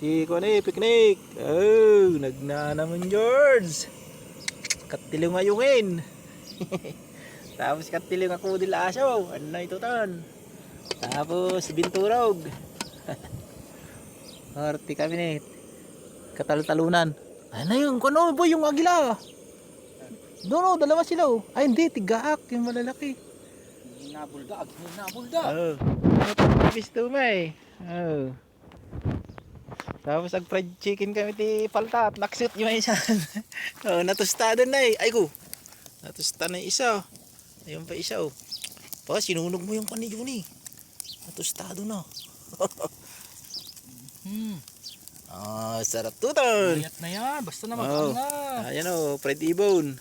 Iko na picnic. Oh, nagna naman George. Katiliw ngayungin. Tapos katiliw nga kudil aso. Ano na ito tan? Tapos binturog. Horti cabinet. Katal-talunan. Ano yung kuno boy yung agila? Doon dalawa sila oh. Ay hindi, tigaak yung malalaki. Hinabulda, hinabulda. Oh. Gusto mo eh. Oh. Tapos ag fried chicken kami ti palta at naksut yung isa. Oh, natustado na eh. Ay ko. Natusta na yung isa. Ayun pa isa oh. Pa sinunog mo yung panyo ni. Natustado na. Ah, sarap tuton. Mayat na yan, basta na Oh. mag-anga. Ayan oh, fried ibon.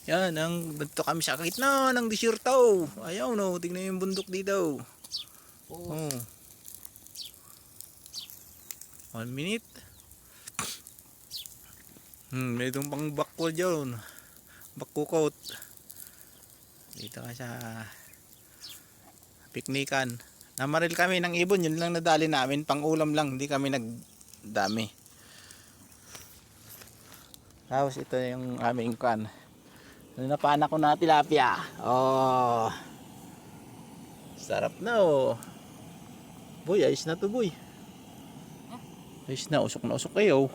Yan, ang dito kami sa gitna ng desierto. Ayaw no, tingnan yung bundok dito. Oh. 1 minute. May itong pang bakko dyan. Bakkukot. Dito ka sa piknikan. Namaril kami ng ibon, yun lang nadali namin. Pang ulam lang, hindi kami nagdami. Tapos ito yung aming kan. Napana ko na tilapia. Oh. Sarap na oh. Boy, ayos na to boy. Ayos na, usok kayo.